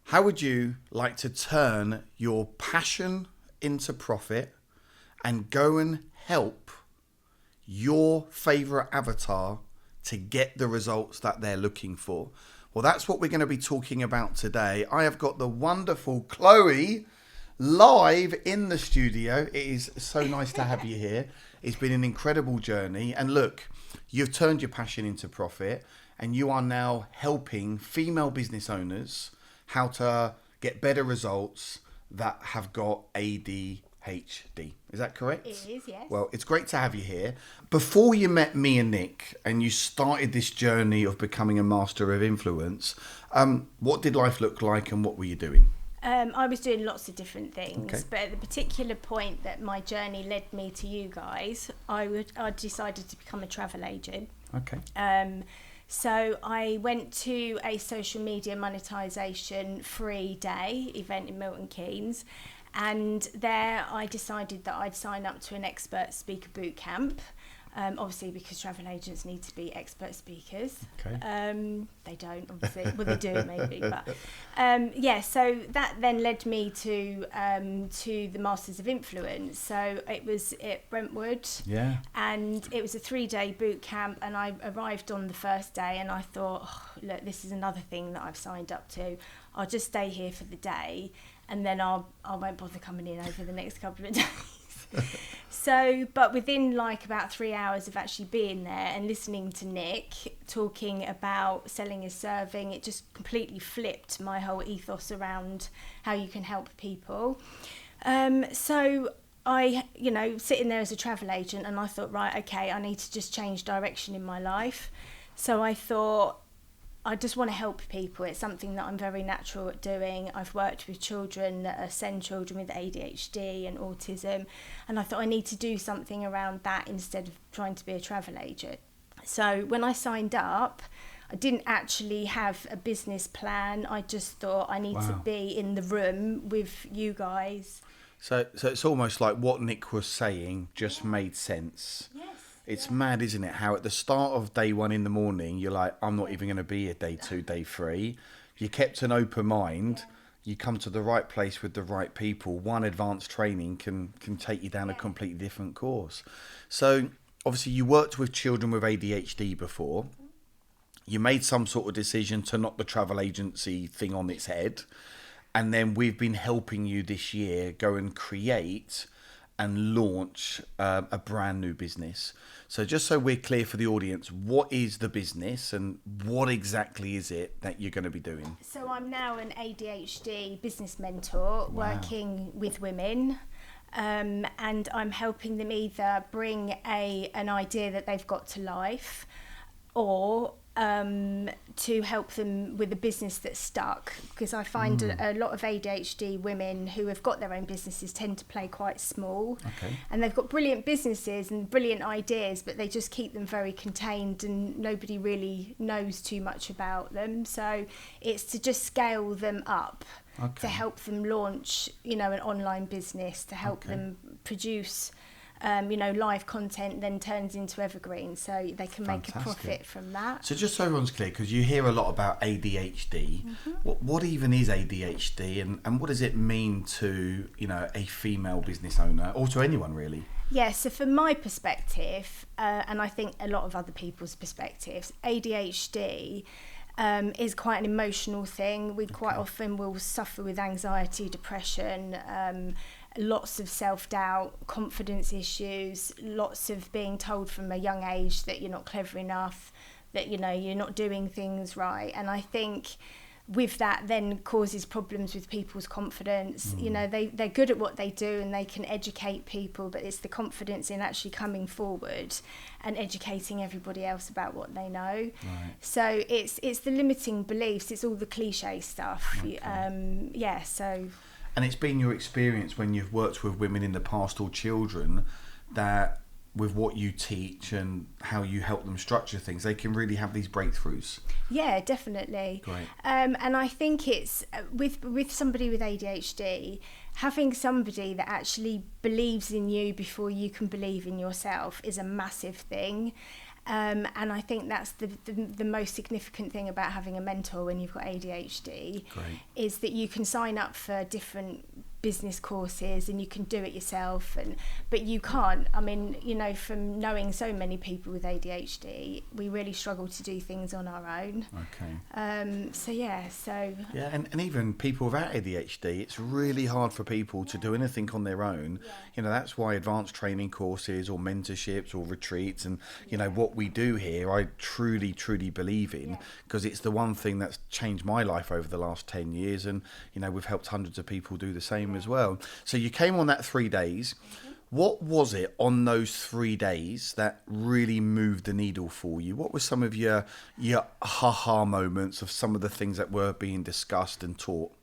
How would you like to turn your passion into profit and go and help your favorite avatar to get the results that they're looking for? Well, that's what we're going to be talking about today. I have got the wonderful Chloe live in the studio. It is so nice to have you here. It's been an incredible journey. And look, you've turned your passion into profit and you are now helping female business owners how to get better results that have got ADHD. Is that correct? It is, yes. Well, it's great to have you here. Before you met me and Nick and you started this journey of becoming a master of influence, what did life look like and what were you doing? I was doing lots of different things, Okay. but at the particular point that my journey led me to you guys, I decided to become a travel agent. Okay. So I went to a social media monetization free day event in Milton Keynes, and there I decided that I'd sign up to an expert speaker bootcamp. Obviously, because travel agents need to be expert speakers. Okay. They don't, obviously. Well, they do maybe, but so that then led me to the Masters of Influence. So it was at Brentwood, Yeah. and it was a 3-day boot camp. And I arrived on the first day, and I thought, look, this is another thing that I've signed up to. I'll just stay here for the day, and then I won't bother coming in over the next couple of days. So, but within like about 3 hours of actually being there and listening to Nick talking about selling is serving, it just completely flipped my whole ethos around how you can help people. So I, sitting there as a travel agent, and I thought, right, okay, I need to just change direction in my life. So I thought, I just want to help people. It's something that I'm very natural at doing. I've worked with children that send children with ADHD and autism, and I thought I need to do something around that instead of trying to be a travel agent. So when I signed up, I didn't actually have a business plan. I just thought I need to Wow. be in the room with you guys. So it's almost like what Nick was saying just made sense. Yes. It's mad, isn't it? How at the start of day one in the morning, you're like, I'm not even going to be here day 2, day 3. You kept an open mind. You come to the right place with the right people. One advanced training can take you down a completely different course. So obviously you worked with children with ADHD before. You made some sort of decision to knock the travel agency thing on its head. And then we've been helping you this year go and create and launch a brand new business. So just so we're clear for the audience, what is the business and what exactly is it that you're going to be doing? So I'm now an ADHD business mentor working with women, and I'm helping them either bring an idea that they've got to life, or to help them with a business that's stuck, because I find a lot of ADHD women who have got their own businesses tend to play quite small. Okay. And they've got brilliant businesses and brilliant ideas, but they just keep them very contained and nobody really knows too much about them. So it's to just scale them up, to help them launch, an online business, to help them produce live content then turns into evergreen, so they can make a profit from that. So just so everyone's clear, because you hear a lot about ADHD, what even is ADHD and what does it mean to, a female business owner or to anyone really? Yeah, so from my perspective, and I think a lot of other people's perspectives, ADHD is quite an emotional thing. We quite often will suffer with anxiety, depression, lots of self-doubt, confidence issues, lots of being told from a young age that you're not clever enough, that you're not doing things right. And I think with that then causes problems with people's confidence. They're good at what they do and they can educate people, but it's the confidence in actually coming forward and educating everybody else about what they know. Right. So it's the limiting beliefs, it's all the cliche stuff. Okay. And it's been your experience when you've worked with women in the past or children that with what you teach and how you help them structure things, they can really have these breakthroughs. Yeah, definitely. Great. And I think it's with somebody with ADHD, having somebody that actually believes in you before you can believe in yourself is a massive thing. And I think that's the most significant thing about having a mentor when you've got ADHD. Great. Is that you can sign up for different business courses and you can do it yourself, but you can't. I mean, you know, from knowing so many people with ADHD, we really struggle to do things on our own. Okay. Yeah, and even people without ADHD, it's really hard for people to do anything on their own. Yeah. You know, that's why advanced training courses or mentorships or retreats and, you know, what we do here, I truly, truly believe in, because it's the one thing that's changed my life over the last 10 years. And, you know, we've helped hundreds of people do the same as well. So you came on that 3 days. What was it on those 3 days that really moved the needle for you? What were some of your ha-ha moments of some of the things that were being discussed and taught?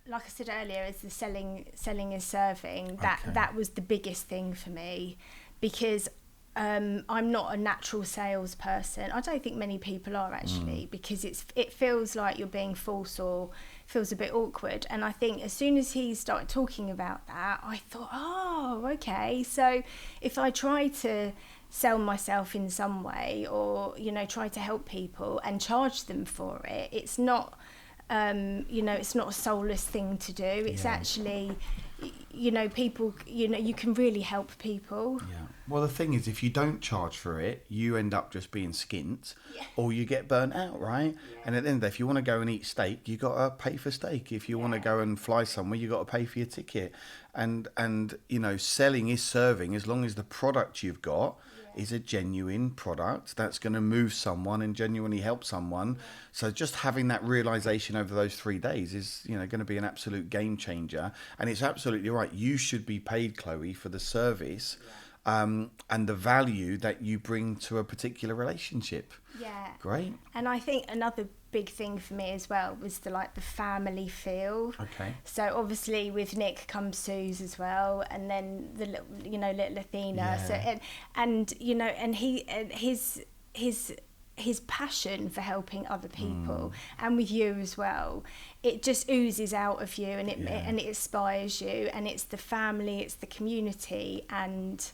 Like I said earlier, is the selling is serving. That was the biggest thing for me, because I'm not a natural salesperson. I don't think many people are actually, because it feels like you're being false or feels a bit awkward. And I think as soon as he started talking about that, I thought, oh, okay. So if I try to sell myself in some way, or, you know, try to help people and charge them for it, it's not, you know, it's not a soulless thing to do. It's actually, you know, people, you know, you can really help people. Yeah. Well, the thing is, if you don't charge for it, you end up just being skint, or you get burnt out, right? Yeah. And at the end of the day, if you want to go and eat steak, you got to pay for steak. If you want to go and fly somewhere, you got to pay for your ticket. And you know, selling is serving, as long as the product you've got is a genuine product that's going to move someone and genuinely help someone. So just having that realization over those 3 days is, you know, going to be an absolute game changer. And it's absolutely right. You should be paid, Chloe, for the service and the value that you bring to a particular relationship. Yeah. Great. And I think another big thing for me as well was the family feel. Okay. So obviously with Nick comes Suze as well, and then the little, you know, little Athena. Yeah. So and you know, and his passion for helping other people, and with you as well, it just oozes out of you, and it inspires you, and it's the family, it's the community, and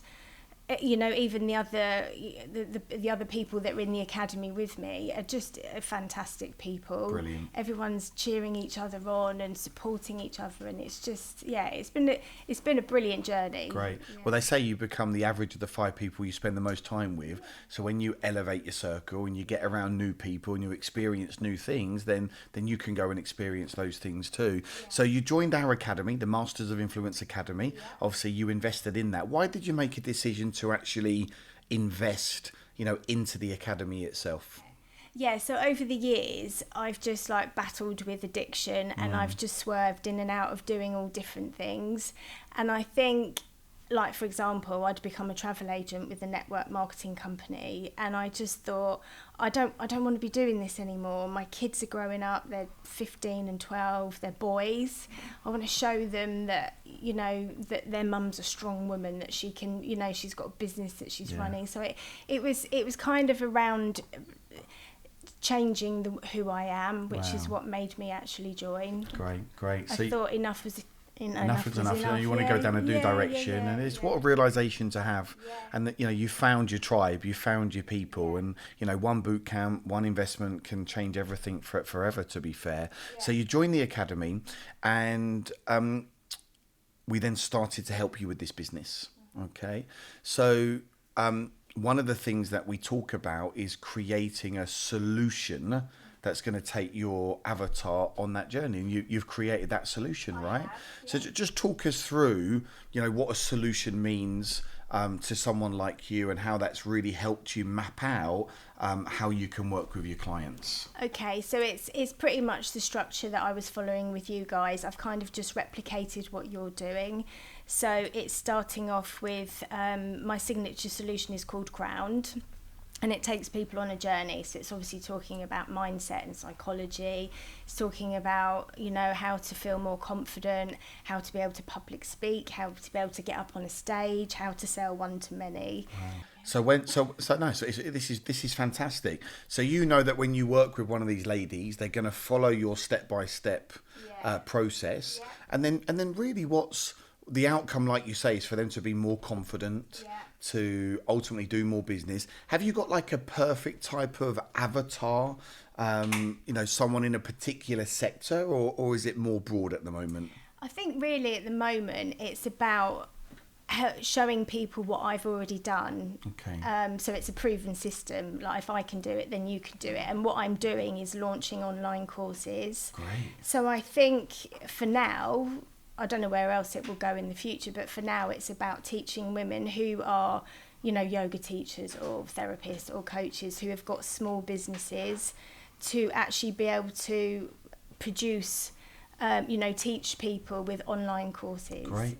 you know, even the other people that were in the academy with me are just fantastic people. Brilliant. Everyone's cheering each other on and supporting each other, and it's just it's been a brilliant journey. Great. Yeah. Well, they say you become the average of the 5 people you spend the most time with. So when you elevate your circle and you get around new people and you experience new things, then you can go and experience those things too. Yeah. So you joined our academy, the Masters of Influence Academy. Yeah. Obviously, you invested in that. Why did you make a decision to actually invest, you know, into the academy itself? Yeah, so over the years, I've just battled with addiction, and I've just swerved in and out of doing all different things. And I think, for example, I'd become a travel agent with a network marketing company, and I just thought, I don't want to be doing this anymore. My kids are growing up, they're 15 and 12, they're boys. I want to show them that, you know, that their mum's a strong woman, that she can, you know, she's got a business that she's running. So it was kind of around changing who I am, which is what made me actually join. Great. I thought enough was enough is enough. You want to go down a new direction, and it's what a realization to have. And that, you know, you found your tribe, you found your people, and, you know, one boot camp, one investment can change everything forever, to be fair. So you joined the academy, and we then started to help you with this business. Okay, so one of the things that we talk about is creating a solution that's going to take your avatar on that journey, and you've created that solution, right? So just talk us through, you know, what a solution means to someone like you, and how that's really helped you map out how you can work with your clients. Okay, so it's pretty much the structure that I was following with you guys. I've kind of just replicated what you're doing. So it's starting off with my signature solution is called Ground. And it takes people on a journey. So it's obviously talking about mindset and psychology. It's talking about, you know, how to feel more confident, how to be able to public speak, how to be able to get up on a stage, how to sell one-to-many. Wow. This is fantastic. So you know that when you work with one of these ladies, they're going to follow your step-by-step process, and then really what's the outcome, like you say, is for them to be more confident, to ultimately do more business. Have you got like a perfect type of avatar, someone in a particular sector, or is it more broad at the moment? I think really at the moment it's about showing people what I've already done. Okay. So it's a proven system. Like if I can do it, then you can do it. And what I'm doing is launching online courses. Great. So I think for now, I don't know where else it will go in the future, but for now it's about teaching women who are, yoga teachers or therapists or coaches who have got small businesses to actually be able to produce, teach people with online courses. Great.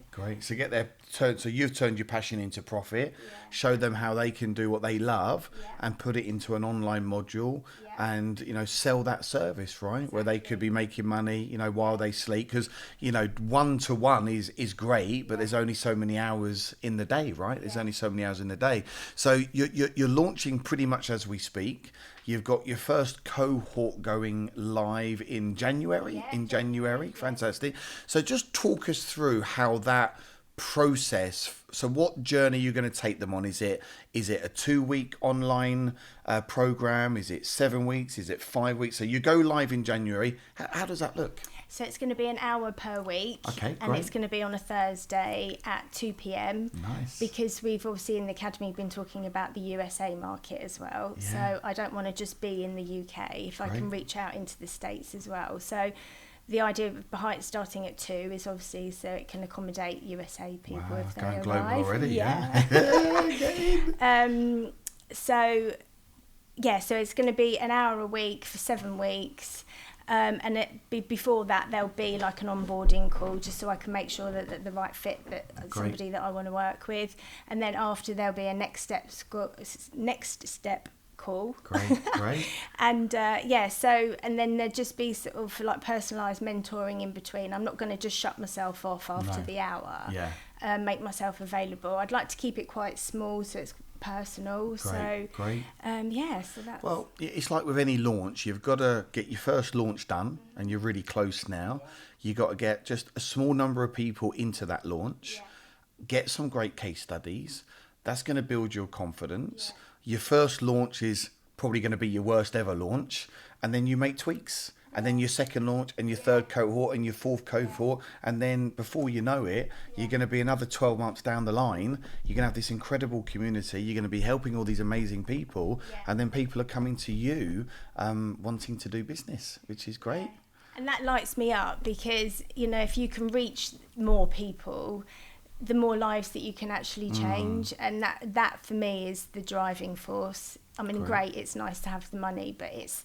So so you've turned your passion into profit, show them how they can do what they love and put it into an online module and, sell that service, right? Exactly. Where they could be making money, while they sleep. Because, one-to-one is great, but there's only so many hours in the day, right? There's only so many hours in the day. So you're launching pretty much as we speak. You've got your first cohort going live in January. Fantastic. So just talk us through how that process. So what journey you're going to take them on? Is it a 2-week online program? Is it 7 weeks? Is it 5 weeks? So you go live in January. How does that look? So it's going to be an hour per week. Okay, and it's going to be on a Thursday at 2 p.m. Nice. Because we've obviously in the academy been talking about the USA market as well. Yeah. So I don't want to just be in the UK if I can reach out into the States as well. So the idea behind starting at 2 is obviously so it can accommodate USA people if they going arrive. global already, yeah. So it's going to be an hour a week for 7 weeks. And before that there'll be like an onboarding call just so I can make sure that the right fit, that somebody that I want to work with, and then after there'll be a next step call. Great. And and then there'd just be sort of like personalised mentoring in between. I'm not going to just shut myself off after the hour. Make myself available. I'd like to keep it quite small so it's personal. Great. So that's... Well, it's like with any launch, you've got to get your first launch done, and you're really close now. You've got to get just a small number of people into that launch, get some great case studies. That's going to build your confidence. Your first launch is probably going to be your worst ever launch, and then you make tweaks. And then your second launch and your third cohort and your fourth cohort. And then before you know it, you're going to be another 12 months down the line. You're going to have this incredible community. You're going to be helping all these amazing people. And then people are coming to you wanting to do business, which is great. And that lights me up because, if you can reach more people, the more lives that you can actually change. And that for me is the driving force. I mean, great, it's nice to have the money, but it's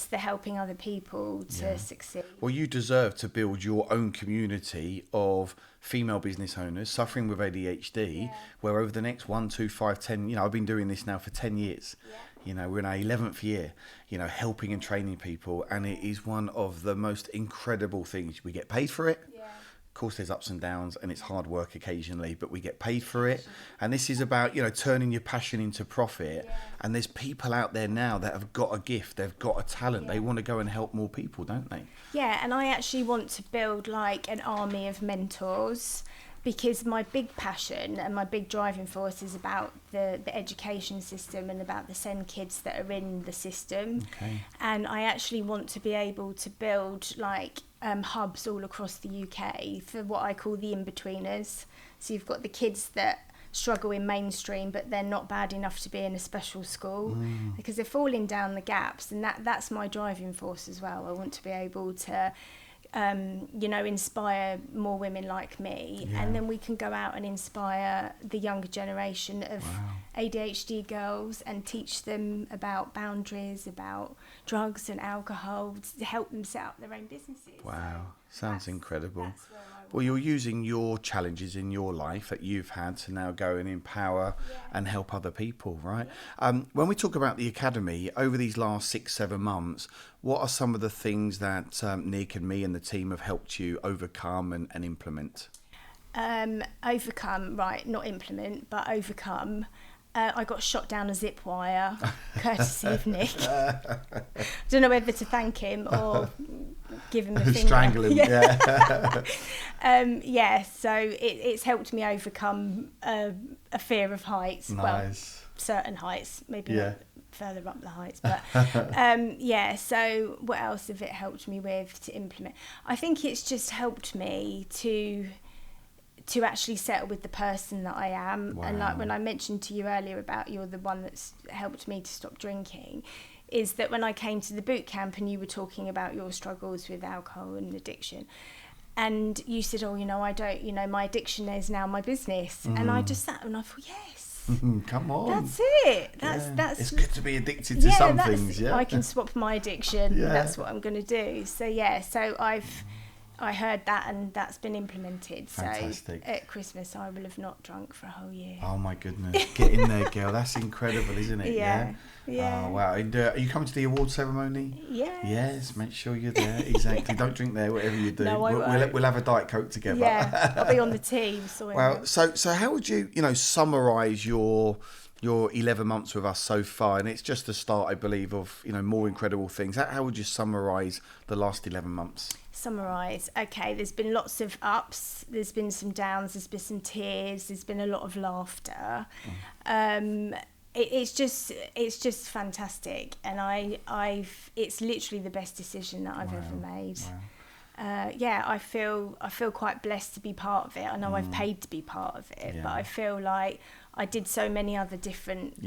the helping other people to succeed. Well, you deserve to build your own community of female business owners suffering with ADHD, where over the next 1, 2, 5, 10, I've been doing this now for 10 years. We're in our 11th year, helping and training people. And it is one of the most incredible things. We get paid for it. Of course, there's ups and downs and it's hard work occasionally, but we get paid for it. And this is about, turning your passion into profit. And there's people out there now that have got a gift, they've got a talent. They want to go and help more people, don't they? Yeah, and I actually want to build like an army of mentors, because my big passion and my big driving force is about the education system and about the SEND kids that are in the system. Okay. And I actually want to be able to build like hubs all across the UK for what I call the in-betweeners. So you've got the kids that struggle in mainstream, but they're not bad enough to be in a special school because they're falling down the gaps. And that's my driving force as well. I want to be able to inspire more women like me, and then we can go out and inspire the younger generation of ADHD girls and teach them about boundaries, about drugs and alcohol, to help them set up their own businesses. Wow, sounds incredible. Well, you're using your challenges in your life that you've had to now go and empower and help other people, right? When we talk about the academy, over these last 6-7 months, what are some of the things that Nick and me and the team have helped you overcome and implement? Overcome, not implement, but overcome. I got shot down a zip wire, courtesy of Nick. Don't know whether to thank him or give him the finger. Strangle him, yeah. So it's helped me overcome a fear of heights. Nice. Well, certain heights, maybe not further up the heights, but so what else have it helped me with to implement? I think it's just helped me to actually settle with the person that I am. Wow. And like when I mentioned to you earlier about you're the one that's helped me to stop drinking, is that when I came to the boot camp and you were talking about your struggles with alcohol and addiction, and you said, oh, I don't, my addiction is now my business. And I just sat and I thought, yes. Come on. That's it. That's it's good to be addicted to some things. Yeah. I can swap my addiction. Yeah. That's what I'm going to do. So I heard that and that's been implemented. Fantastic. So at Christmas I will have not drunk for a whole year. Oh my goodness. Get in there, girl. That's incredible, isn't it? Yeah. Oh wow. And, are you coming to the award ceremony? Yes, make sure you're there. Exactly. Don't drink there, whatever you do. No, I won't. We'll have a Diet Coke together. Yeah, I'll be on the team. So how would you summarise your 11 months with us so far? And it's just the start, I believe, of more incredible things. How would you summarise the last 11 months? Okay, there's been lots of ups, there's been some downs, there's been some tears, there's been a lot of laughter. It's just fantastic, and it's literally the best decision that I've ever made. Wow. I feel quite blessed to be part of it. I know I've paid to be part of it, but I feel like I did so many other different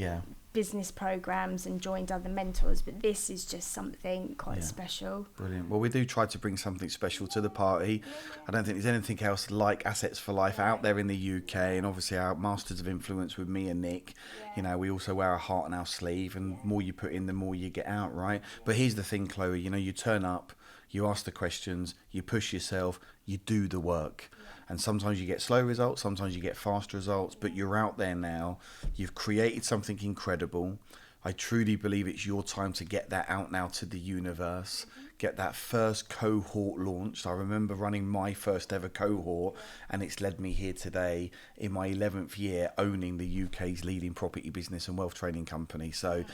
business programs and joined other mentors, but this is just something quite special. Brilliant. Well, we do try to bring something special to the party. I don't think there's anything else like Assets for Life out there in the UK, and obviously our Masters of Influence with me and Nick. We also wear our heart on our sleeve, and the more you put in, the more you get out, right? But here's the thing, Chloe, you turn up, you ask the questions, you push yourself, you do the work. And sometimes you get slow results, sometimes you get fast results, but you're out there now. You've created something incredible. I truly believe it's your time to get that out now to the universe, get that first cohort launched. I remember running my first ever cohort, and it's led me here today in my 11th year owning the UK's leading property business and wealth training company. So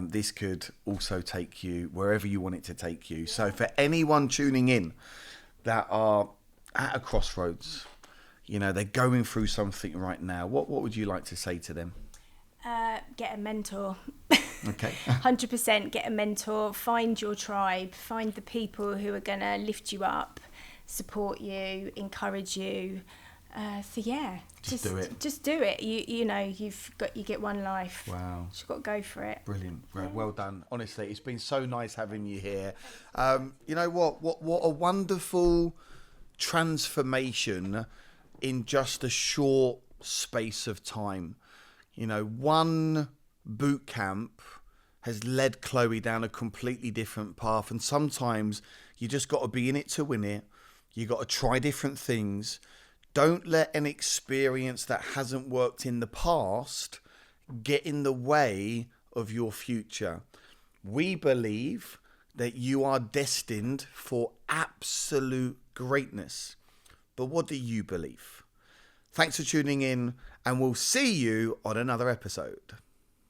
this could also take you wherever you want it to take you. So for anyone tuning in that are at a crossroads, they're going through something right now, what would you like to say to them? Get a mentor. Okay. 100% get a mentor. Find your tribe. Find the people who are going to lift you up, support you, encourage you. Just do it. Just do it. You get one life. Wow. You've got to go for it. Brilliant. Well done. Honestly, it's been so nice having you here. You know what a wonderful transformation in just a short space of time. One boot camp has led Chloe down a completely different path, and sometimes you just got to be in it to win it. You got to try different things. Don't let an experience that hasn't worked in the past get in the way of your future. We believe that you are destined for absolute greatness. But what do you believe? Thanks for tuning in, and we'll see you on another episode.